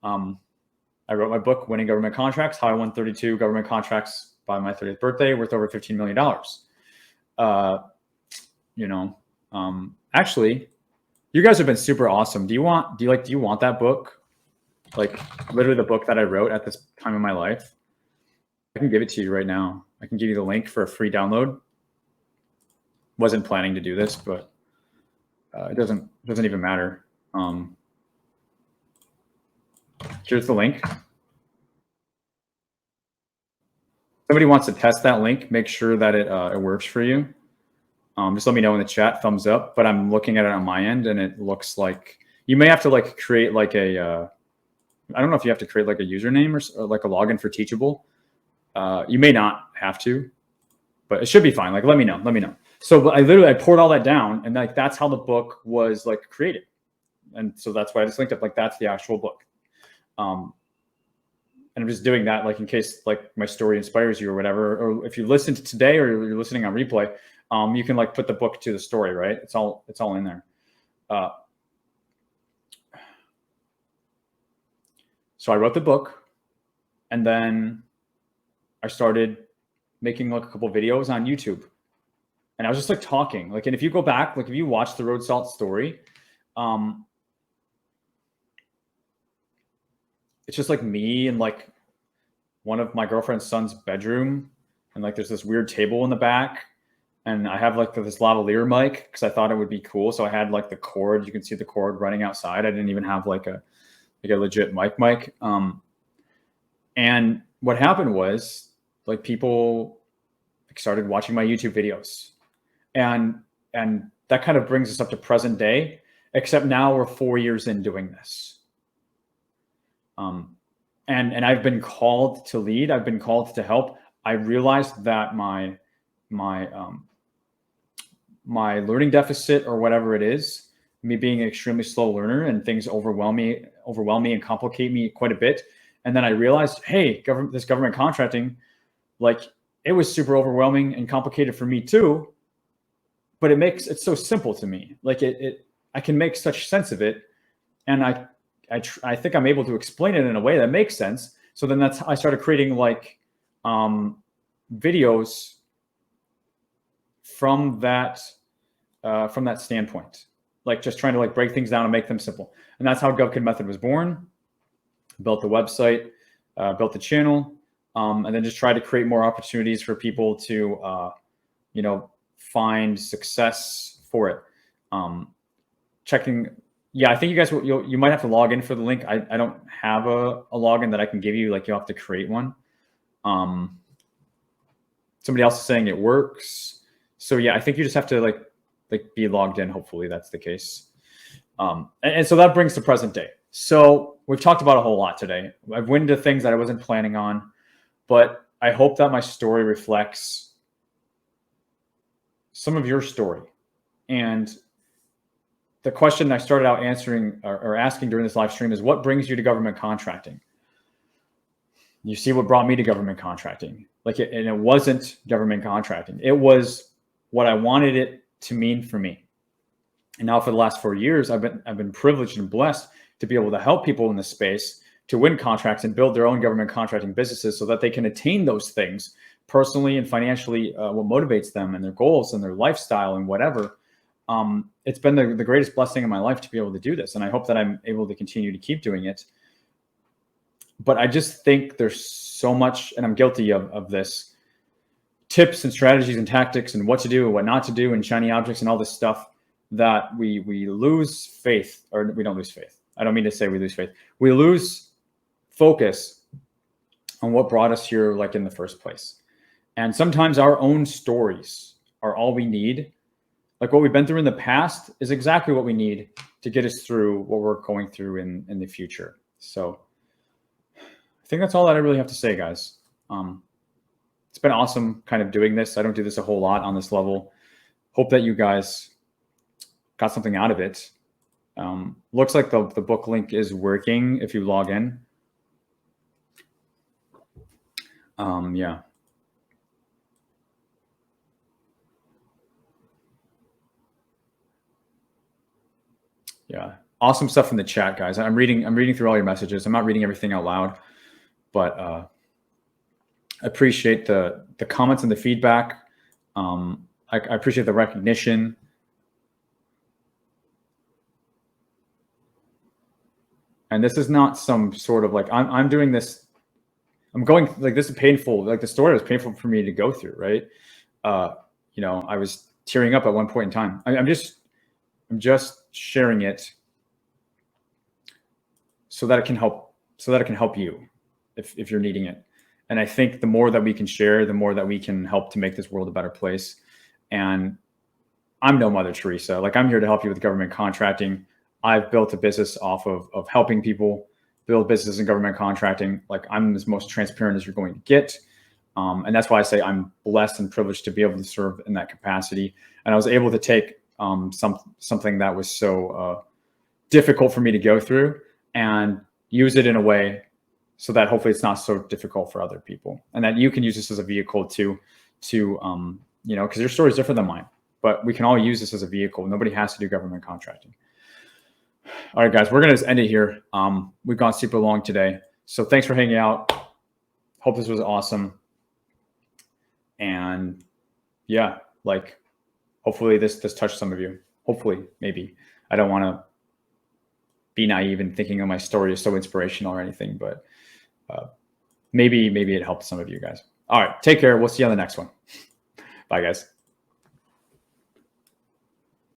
I wrote my book, Winning Government Contracts, How I Won 32 Government Contracts by my 30th birthday, worth over $15 million. Actually, You guys have been super awesome. Do you want that book? Like literally the book that I wrote at this time in my life. I can give it to you right now. I can give you the link for a free download. Wasn't planning to do this, but it doesn't even matter. Here's the link. Somebody wants to test that link, make sure that it works for you. Just let me know in the chat, thumbs up. But I'm looking at it on my end, and it looks like you may have to like create like a. I don't know if you have to create like a username or like a login for Teachable. You may not have to, but it should be fine. Like, let me know. Let me know. So I poured all that down, and like that's how the book was like created, and so that's why I just linked up. Like that's the actual book. And I'm just doing that like in case like my story inspires you or whatever. Or if you listened today or you're listening on replay, you can like put the book to the story, right? It's all in there. So I wrote the book, and then I started making like a couple videos on YouTube, and I was just like talking. Like, and if you go back, like if you watch the road salt story, it's just like me and like one of my girlfriend's son's bedroom, and like there's this weird table in the back, and I have like this lavalier mic because I thought it would be cool. So I had like the cord. You can see the cord running outside. I didn't even have like a legit mic. And what happened was like people started watching my YouTube videos, and that kind of brings us up to present day, except now we're 4 years in doing this. And I've been called to lead. I've been called to help. I realized that my learning deficit or whatever it is, me being an extremely slow learner and things overwhelm me and complicate me quite a bit. And then I realized, hey, this government contracting, like it was super overwhelming and complicated for me too, but it's so simple to me. Like I can make such sense of it. And I think I'm able to explain it in a way that makes sense. So then I started creating like videos from that standpoint, like just trying to like break things down and make them simple. And that's how GovKidMethod was born. Built the website, built the channel, and then just try to create more opportunities for people to, find success for it. Checking. Yeah, I think you guys you might have to log in for the link. I don't have a login that I can give you. Like you'll have to create one. Somebody else is saying it works. So yeah, I think you just have to like be logged in. Hopefully that's the case. And so that brings to present day. So we've talked about a whole lot today. I've went into things that I wasn't planning on, but I hope that my story reflects some of your story. And the question I started out answering or asking during this live stream is, what brings you to government contracting? You see what brought me to government contracting. And it wasn't government contracting. It was what I wanted it to mean for me. And now for the last 4 years, I've been privileged and blessed to be able to help people in this space to win contracts and build their own government contracting businesses so that they can attain those things personally and financially, what motivates them and their goals and their lifestyle and whatever. It's been the greatest blessing in my life to be able to do this. And I hope that I'm able to continue to keep doing it. But I just think there's so much, and I'm guilty of this, tips and strategies and tactics and what to do and what not to do and shiny objects and all this stuff that we lose faith, or we don't lose faith. I don't mean to say we lose faith. We lose focus on what brought us here like in the first place. And sometimes our own stories are all we need. Like what we've been through in the past is exactly what we need to get us through what we're going through in the future. So I think that's all that I really have to say, guys. It's been awesome kind of doing this. I don't do this a whole lot on this level. Hope that you guys got something out of it. Looks like the book link is working if you log in. Yeah. Yeah. Awesome stuff in the chat, guys. I'm reading through all your messages. I'm not reading everything out loud, but I appreciate the comments and the feedback. I appreciate the recognition. And this is not some sort of like, I'm doing this, I'm going like, this is painful. Like the story was painful for me to go through. Right. You know, I was tearing up at one point in time. I'm just sharing it so that it can help, you if you're needing it. And I think the more that we can share, the more that we can help to make this world a better place. And I'm no Mother Teresa. Like, I'm here to help you with government contracting. I've built a business off of helping people build business in government contracting. Like, I'm as most transparent as you're going to get. And that's why I say I'm blessed and privileged to be able to serve in that capacity. And I was able to take something that was so difficult for me to go through and use it in a way so that hopefully it's not so difficult for other people, and that you can use this as a vehicle to you know, because your story is different than mine, but we can all use this as a vehicle. Nobody has to do government contracting. All right, guys, we're going to just end it here. We've gone super long today. So thanks for hanging out. Hope this was awesome. And yeah, like, hopefully this touched some of you. Hopefully, maybe. I don't want to be naive and thinking of my story is so inspirational or anything, but maybe it helped some of you guys. All right, take care. We'll see you on the next one. Bye, guys.